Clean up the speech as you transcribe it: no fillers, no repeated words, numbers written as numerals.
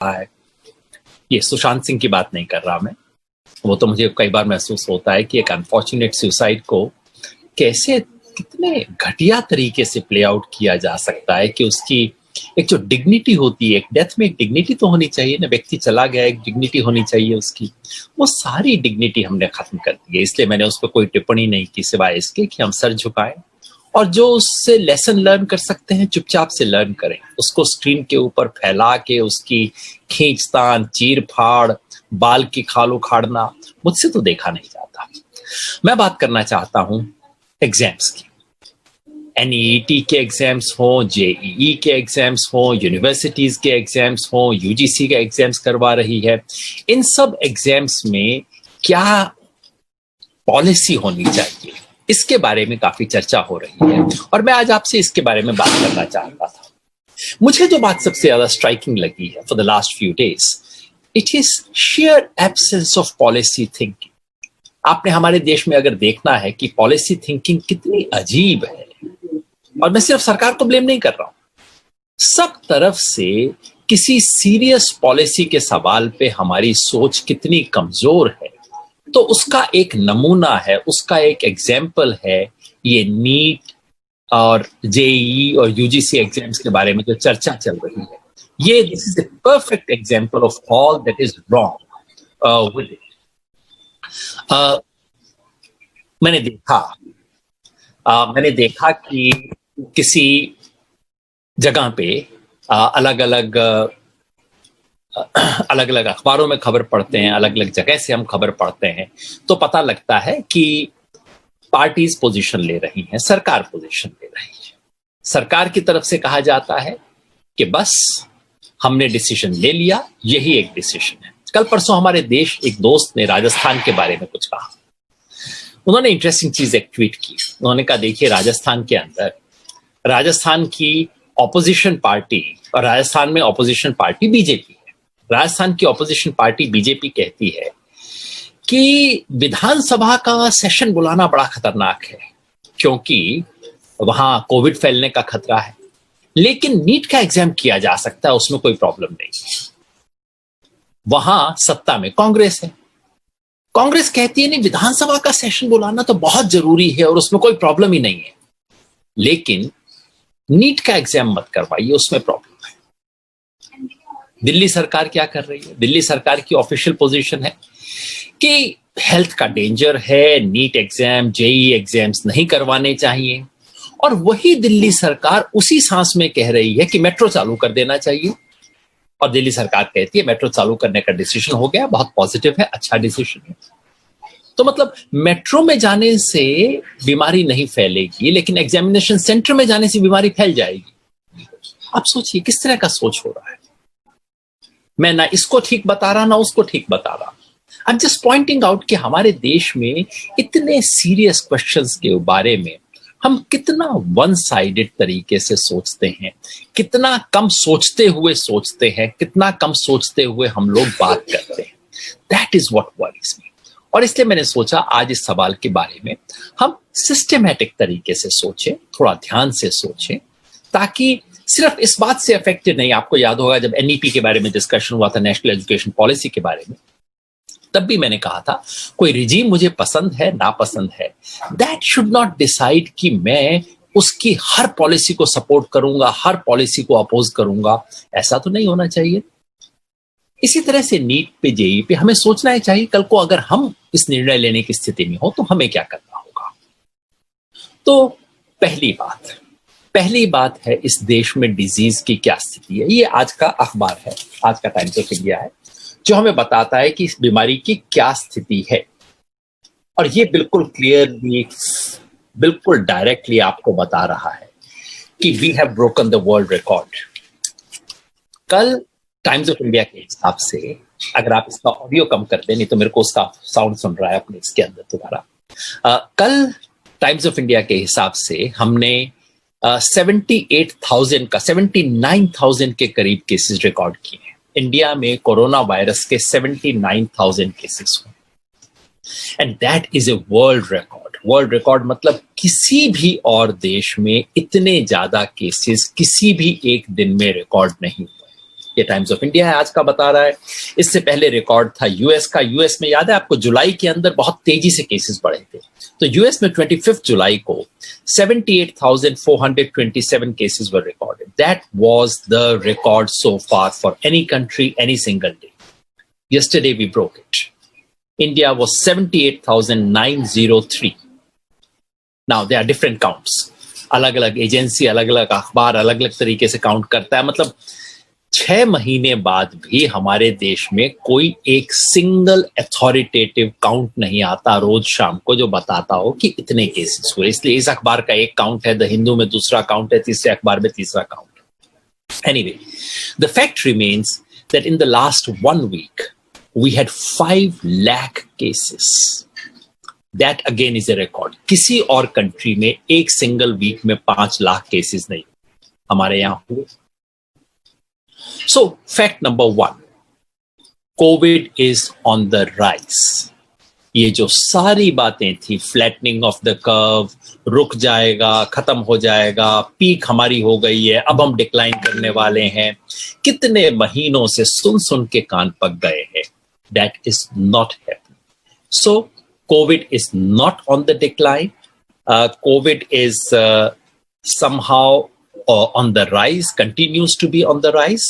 है। ये सुशांत सिंह की बात नहीं कर रहा मैं, वो तो मुझे कई बार महसूस होता है कि एक अनफॉर्चुनेट सुसाइड को कैसे कितने घटिया तरीके से प्ले आउट किया जा सकता है कि उसकी एक जो डिग्निटी होती है, एक डेथ में एक डिग्निटी तो होनी चाहिए ना, व्यक्ति चला गया एक डिग्निटी होनी चाहिए उसकी, वो सारी डिग्निटी हमने खत्म कर दी है। इसलिए मैंने उस पर कोई टिप्पणी नहीं की सिवाय इसके कि हम सर झुकाएं और जो उससे लेसन लर्न कर सकते हैं चुपचाप से लर्न करें। उसको स्क्रीन के ऊपर फैला के उसकी खींचतान, चीर फाड़, बाल की खाल उखाड़ना मुझसे तो देखा नहीं जाता। मैं बात करना चाहता हूं एग्जाम्स की। एनईईटी के एग्जाम्स हो, जेईई के एग्जाम्स हो, यूनिवर्सिटीज के एग्जाम्स हो, यूजीसी के एग्जाम्स करवा रही है, इन सब एग्जाम्स में क्या पॉलिसी होनी चाहिए, इसके बारे में काफी चर्चा हो रही है और मैं आज आपसे इसके बारे में बात करना चाहता था। मुझे जो बात सबसे ज्यादा स्ट्राइकिंग लगी है for the last few days, it is share absence of policy thinking. आपने हमारे देश में अगर देखना है कि पॉलिसी थिंकिंग कितनी अजीब है, और मैं सिर्फ सरकार को ब्लेम नहीं कर रहा हूं, सब तरफ से किसी सीरियस पॉलिसी के सवाल पे हमारी सोच कितनी कमजोर है, तो उसका एक नमूना है, उसका एक एग्जाम्पल है ये नीट और जेईई और यूजीसी एग्जाम्स के बारे में जो चर्चा चल रही है। ये this is a perfect example of all that is wrong with it. मैंने देखा कि किसी जगह पे अलग अलग अखबारों में खबर पढ़ते हैं, अलग अलग जगह से हम खबर पढ़ते हैं, तो पता लगता है कि पार्टीज पोजीशन ले रही हैं, सरकार पोजीशन ले रही है। सरकार की तरफ से कहा जाता है कि बस हमने डिसीजन ले लिया, यही एक डिसीजन है। कल परसों हमारे देश एक दोस्त ने राजस्थान के बारे में कुछ कहा। उन्होंने इंटरेस्टिंग चीज एक ट्वीट की। उन्होंने कहा देखिए, राजस्थान के अंदर राजस्थान की ऑपोजिशन पार्टी, और राजस्थान में ऑपोजिशन पार्टी बीजेपी है, राजस्थान की ऑपोजिशन पार्टी बीजेपी कहती है कि विधानसभा का सेशन बुलाना बड़ा खतरनाक है क्योंकि वहां कोविड फैलने का खतरा है, लेकिन नीट का एग्जाम किया जा सकता है, उसमें कोई प्रॉब्लम नहीं है। वहां सत्ता में कांग्रेस है, कांग्रेस कहती है नहीं, विधानसभा का सेशन बुलाना तो बहुत जरूरी है और उसमें कोई प्रॉब्लम ही नहीं है, लेकिन नीट का एग्जाम मत करवाइए, उसमें प्रॉब्लम है। दिल्ली सरकार क्या कर रही है? दिल्ली सरकार की ऑफिशियल पोजीशन है कि हेल्थ का डेंजर है, नीट एग्जाम, जेईई एग्जाम्स नहीं करवाने चाहिए, और वही दिल्ली सरकार उसी सांस में कह रही है कि मेट्रो चालू कर देना चाहिए। और दिल्ली सरकार कहती है मेट्रो चालू करने का डिसीजन हो गया, बहुत पॉजिटिव है, अच्छा डिसीजन है। तो मतलब मेट्रो में जाने से बीमारी नहीं फैलेगी, लेकिन एग्जामिनेशन सेंटर में जाने से बीमारी फैल जाएगी। आप सोचिए किस तरह का सोच हो रहा है। मैं ना इसको ठीक बता रहा, ना उसको ठीक बता रहा। I am just pointing out कि हमारे देश में इतने सीरियस क्वेश्चंस के बारे में हम कितना वन साइडेड तरीके से सोचते हैं, कितना कम सोचते हैं, कितना कम सोचते हुए हम लोग बात करते हैं। दैट इज व्हाट वरीज मी। और इसलिए मैंने सोचा आज इस सवाल के बारे में हम सिस्टमैटिक तरीके से सोचें, थोड़ा ध्यान से सोचें, ताकि सिर्फ इस बात से अफेक्टेड नहीं। आपको याद होगा जब एनईपी के बारे में डिस्कशन हुआ था, नेशनल एजुकेशन पॉलिसी के बारे में, तब भी मैंने कहा था कोई रिजीम मुझे पसंद है नापसंद है, दैट शुड नॉट डिसाइड कि मैं उसकी हर पॉलिसी को सपोर्ट करूंगा, हर पॉलिसी को अपोज करूंगा। ऐसा तो नहीं होना चाहिए। इसी तरह से नीट पे, जेईई पे हमें सोचना ही चाहिए कल को अगर हम इस निर्णय लेने की स्थिति में हो तो हमें क्या करना होगा। तो पहली बात है इस देश में डिजीज की क्या स्थिति है। ये आज का अखबार है, आज का टाइम्स ऑफ इंडिया है, जो हमें बताता है कि इस बीमारी की क्या स्थिति है। और ये बिल्कुल क्लियरली, बिल्कुल डायरेक्टली आपको बता रहा है कि we have broken the world record. कल टाइम्स ऑफ इंडिया के हिसाब से, अगर आप इसका ऑडियो कम कर दें, नहीं तो मेरे को उसका साउंड सुन रहा है अपने इसके अंदर दोबारा। कल टाइम्स ऑफ इंडिया के हिसाब से हमने 79,000 के करीब केसेस रिकॉर्ड किए हैं। इंडिया में कोरोना वायरस के 79,000 केसेस हुए, and that is a world record. World record मतलब किसी भी और देश में इतने ज्यादा केसेस किसी भी एक दिन में रिकॉर्ड नहीं हुए। ये टाइम्स ऑफ इंडिया है आज का बता रहा है। इससे पहले रिकॉर्ड था यूएस का। यूएस में याद है आपको जुलाई के अंदर बहुत तेजी से केसेस बढ़े थे। तो यूएस में 25 जुलाई को 78,427 cases were recorded. That was the record so far for any country, any single day. Yesterday we broke it. India was 78,903. Now there are different counts. अलग अलग एजेंसी, अलग अलग अखबार अलग अलग तरीके से काउंट करता है। मतलब 6 महीने बाद भी हमारे देश में कोई एक सिंगल अथॉरिटेटिव काउंट नहीं आता रोज शाम को जो बताता हो कि इतने केसेस हुए। इसलिए इस अखबार का एक काउंट है, द हिंदू में दूसरा काउंट है, तीसरे अखबार में तीसरा काउंट है। Anyway, the fact remains that in the last 1 week we had 5 lakh cases. That again is a record. किसी और कंट्री में एक सिंगल वीक में 5 लाख केसेस नहीं, हमारे यहां हुए। So, fact number 1, COVID is on the rise. ये जो सारी बातें थी, फ्लैटनिंग ऑफ द कर्व, रुक जाएगा, खत्म हो जाएगा, पीक हमारी हो गई है, अब हम डिक्लाइन करने वाले हैं, कितने महीनों से सुन सुन के कान पक गए हैं। That is not happening. So, COVID is not on the decline. COVID is somehow on the rise, continues to be on the rise.